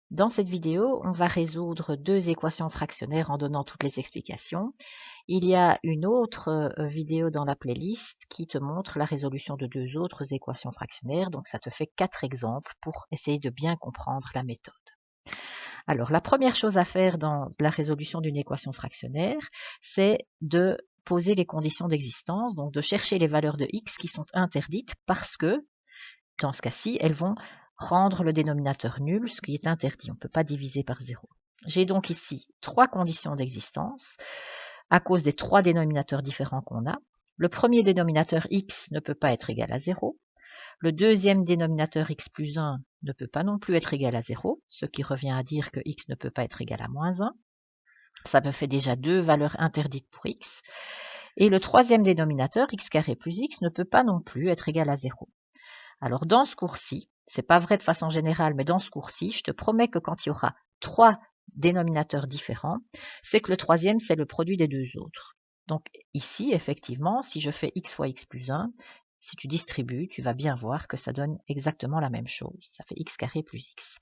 Dans cette vidéo, on va résoudre deux équations fractionnaires en donnant toutes les explications. Il y a une autre vidéo dans la playlist qui te montre la résolution de deux autres équations fractionnaires, donc ça te fait 4 exemples pour essayer de bien comprendre la méthode. Alors, la première chose à faire dans la résolution d'une équation fractionnaire, c'est de poser les conditions d'existence, donc de chercher les valeurs de x qui sont interdites parce que, dans ce cas-ci, elles vont rendre le dénominateur nul, ce qui est interdit. On ne peut pas diviser par 0. J'ai donc ici trois conditions d'existence à cause des trois dénominateurs différents qu'on a. Le premier dénominateur x ne peut pas être égal à 0. Le deuxième dénominateur x plus 1 ne peut pas non plus être égal à 0, ce qui revient à dire que x ne peut pas être égal à moins 1. Ça me fait déjà deux valeurs interdites pour x. Et le troisième dénominateur, x carré plus x, ne peut pas non plus être égal à 0. Alors dans ce cours-ci, c'est pas vrai de façon générale, mais dans ce cours-ci, je te promets que quand il y aura trois dénominateurs différents, c'est que le troisième, c'est le produit des deux autres. Donc ici, effectivement, si je fais x fois x plus 1, si tu distribues, tu vas bien voir que ça donne exactement la même chose. Ça fait x carré plus x.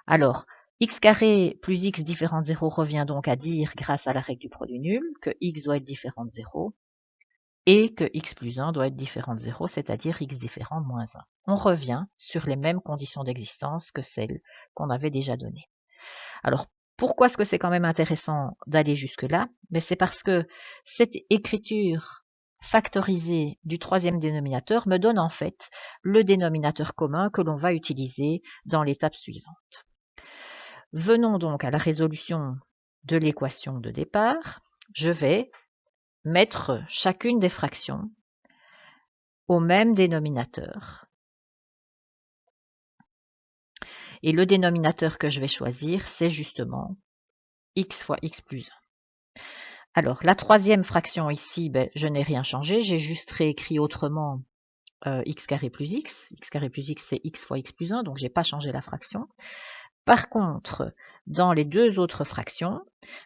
Alors, x carré plus x différent de 0 revient donc à dire, grâce à la règle du produit nul, que x doit être différent de 0 et que x plus 1 doit être différent de 0, c'est-à-dire x différent de moins 1. On revient sur les mêmes conditions d'existence que celles qu'on avait déjà données. Alors, pourquoi est-ce que c'est quand même intéressant d'aller jusque-là? Mais c'est parce que cette écriture factorisée du troisième dénominateur me donne en fait le dénominateur commun que l'on va utiliser dans l'étape suivante. Venons donc à la résolution de l'équation de départ. Je vais mettre chacune des fractions au même dénominateur. Et le dénominateur que je vais choisir, c'est justement x fois x plus 1. Alors, la troisième fraction ici, je n'ai rien changé, j'ai juste réécrit autrement x carré plus x. X carré plus x, c'est x fois x plus 1, donc je n'ai pas changé la fraction. Par contre, dans les deux autres fractions,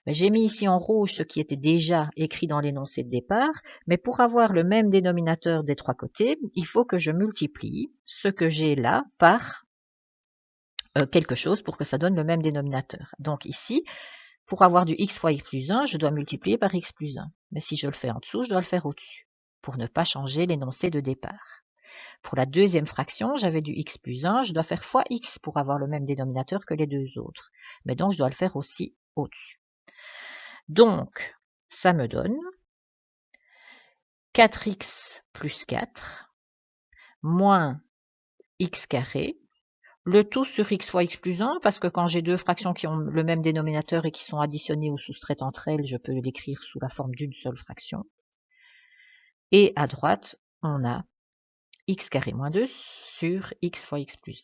j'ai mis ici en rouge ce qui était déjà écrit dans l'énoncé de départ, mais pour avoir le même dénominateur des trois côtés, il faut que je multiplie ce que j'ai là par quelque chose pour que ça donne le même dénominateur. Donc ici, pour avoir du x fois x plus 1, je dois multiplier par x plus 1. Mais si je le fais en dessous, je dois le faire au-dessus, pour ne pas changer l'énoncé de départ. Pour la deuxième fraction, j'avais du x plus 1, je dois faire fois x pour avoir le même dénominateur que les deux autres. Mais donc, je dois le faire aussi au-dessus. Donc, ça me donne 4x plus 4 moins x carré, le tout sur x fois x plus 1, parce que quand j'ai deux fractions qui ont le même dénominateur et qui sont additionnées ou soustraites entre elles, je peux l'écrire sous la forme d'une seule fraction. Et à droite, on a x carré moins 2 sur x fois x plus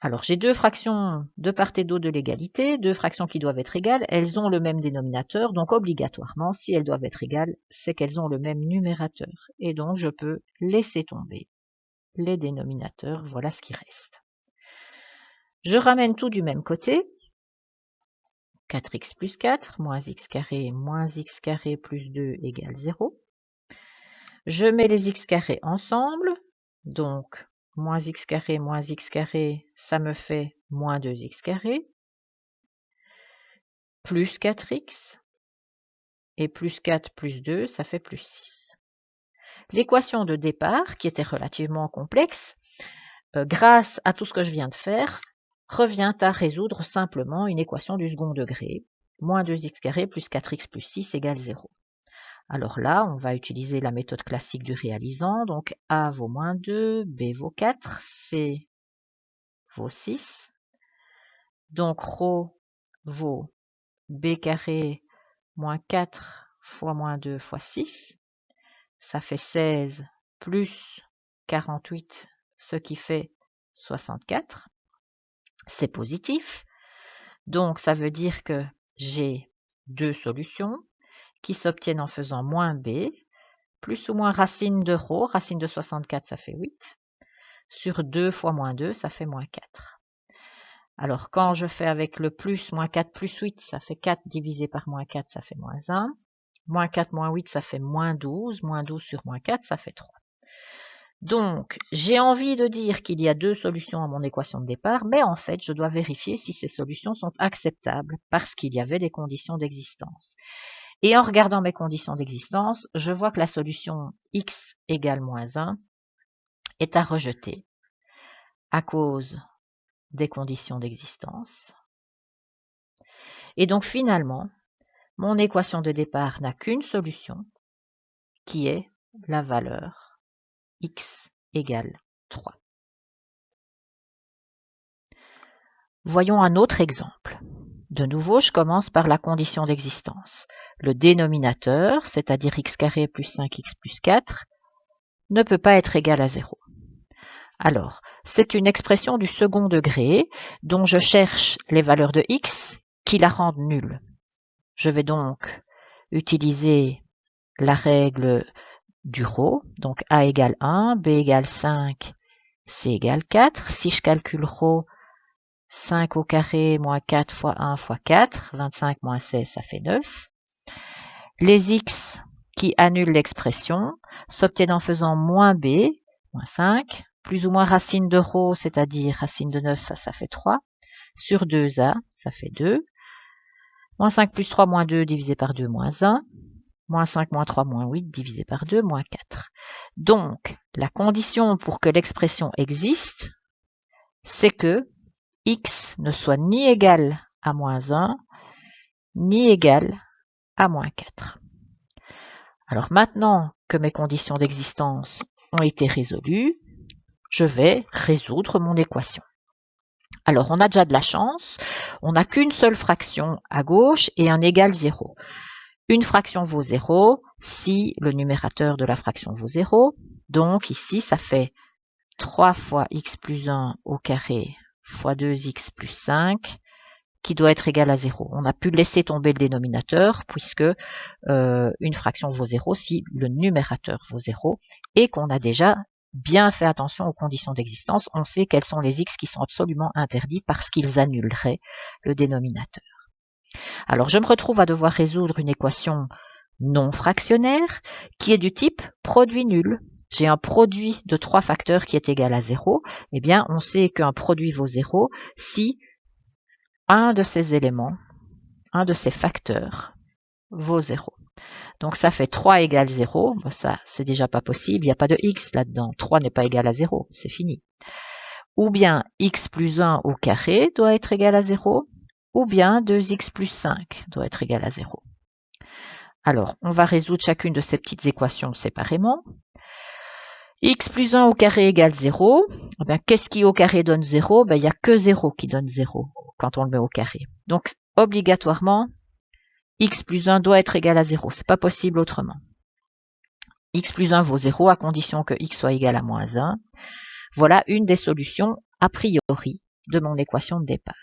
1. Alors, j'ai deux fractions de part et d'autre de l'égalité, deux fractions qui doivent être égales, elles ont le même dénominateur, donc obligatoirement, si elles doivent être égales, c'est qu'elles ont le même numérateur. Et donc, je peux laisser tomber les dénominateurs, voilà ce qui reste. Je ramène tout du même côté, 4x plus 4, moins x carré plus 2 égale 0. Je mets les x carrés ensemble, donc moins x carré, ça me fait moins 2x carré, plus 4x, et plus 4 plus 2, ça fait plus 6. L'équation de départ, qui était relativement complexe, grâce à tout ce que je viens de faire, revient à résoudre simplement une équation du second degré, moins 2x carré plus 4x plus 6 égale 0. Alors là, on va utiliser la méthode classique du réalisant, donc A vaut moins 2, B vaut 4, C vaut 6. Donc ρ vaut B carré moins 4 fois moins 2 fois 6. Ça fait 16 plus 48, ce qui fait 64. C'est positif. Donc, ça veut dire que j'ai deux solutions qui s'obtiennent en faisant moins b, plus ou moins racine de ρ, racine de 64, ça fait 8, sur 2 fois moins 2, ça fait moins 4. Alors, quand je fais avec le plus, moins 4 plus 8, ça fait 4 divisé par moins 4, ça fait moins 1. Moins 4 moins 8, ça fait moins 12. Moins 12 sur moins 4, ça fait 3. Donc, j'ai envie de dire qu'il y a deux solutions à mon équation de départ, mais en fait, je dois vérifier si ces solutions sont acceptables parce qu'il y avait des conditions d'existence. Et en regardant mes conditions d'existence, je vois que la solution x égale moins 1 est à rejeter à cause des conditions d'existence. Et donc finalement, mon équation de départ n'a qu'une solution, qui est la valeur x égale 3. Voyons un autre exemple. De nouveau, je commence par la condition d'existence. Le dénominateur, c'est-à-dire x carré plus 5x plus 4, ne peut pas être égal à 0. Alors, c'est une expression du second degré dont je cherche les valeurs de x qui la rendent nulle. Je vais donc utiliser la règle du ρ, donc a égale 1, b égale 5, c égale 4. Si je calcule ρ, 5 au carré moins 4 fois 1 fois 4, 25 moins 16, ça fait 9. Les x qui annulent l'expression s'obtiennent en faisant moins b, moins 5, plus ou moins racine de ρ, c'est-à-dire racine de 9, ça fait 3, sur 2a, ça fait 2. Moins 5 plus 3 moins 2 divisé par 2, moins 1. Moins 5 moins 3 moins 8 divisé par 2, moins 4. Donc, la condition pour que l'expression existe, c'est que x ne soit ni égal à moins 1, ni égal à moins 4. Alors maintenant que mes conditions d'existence ont été résolues, je vais résoudre mon équation. Alors on a déjà de la chance, on n'a qu'une seule fraction à gauche et un égal 0. Une fraction vaut 0 si le numérateur de la fraction vaut 0. Donc ici, ça fait 3 fois x plus 1 au carré fois 2x plus 5 qui doit être égal à 0. On a pu laisser tomber le dénominateur puisque une fraction vaut 0 si le numérateur vaut 0 et qu'on a déjà bien fait attention aux conditions d'existence. On sait quels sont les x qui sont absolument interdits parce qu'ils annuleraient le dénominateur. Alors, je me retrouve à devoir résoudre une équation non fractionnaire qui est du type produit nul. J'ai un produit de 3 facteurs qui est égal à 0. Eh bien, on sait qu'un produit vaut 0 si un de ces éléments, un de ces facteurs, vaut 0. Donc, ça fait 3 égale 0. Bon, ça, c'est déjà pas possible. Il n'y a pas de x là-dedans. 3 n'est pas égal à 0. C'est fini. Ou bien x plus 1 au carré doit être égal à 0. Ou bien 2x plus 5 doit être égal à 0. Alors, on va résoudre chacune de ces petites équations séparément. X plus 1 au carré égale 0. Eh bien, qu'est-ce qui au carré donne 0? Il n'y a que 0 qui donne 0 quand on le met au carré. Donc, obligatoirement, x plus 1 doit être égal à 0. Ce n'est pas possible autrement. X plus 1 vaut 0 à condition que x soit égal à moins 1. Voilà une des solutions a priori de mon équation de départ.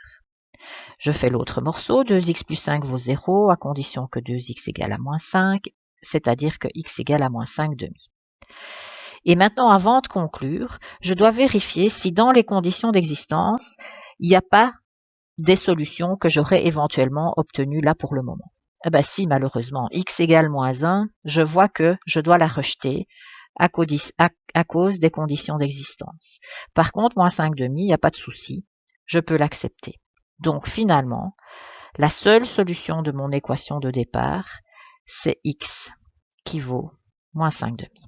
Je fais l'autre morceau, 2x plus 5 vaut 0 à condition que 2x égale à moins 5, c'est-à-dire que x égale à moins 5 demi. Et maintenant, avant de conclure, je dois vérifier si dans les conditions d'existence, il n'y a pas des solutions que j'aurais éventuellement obtenues là pour le moment. Eh bien si, malheureusement, x égale moins 1, je vois que je dois la rejeter à cause des conditions d'existence. Par contre, moins 5 demi, il n'y a pas de souci, je peux l'accepter. Donc finalement, la seule solution de mon équation de départ, c'est x qui vaut moins 5 demi.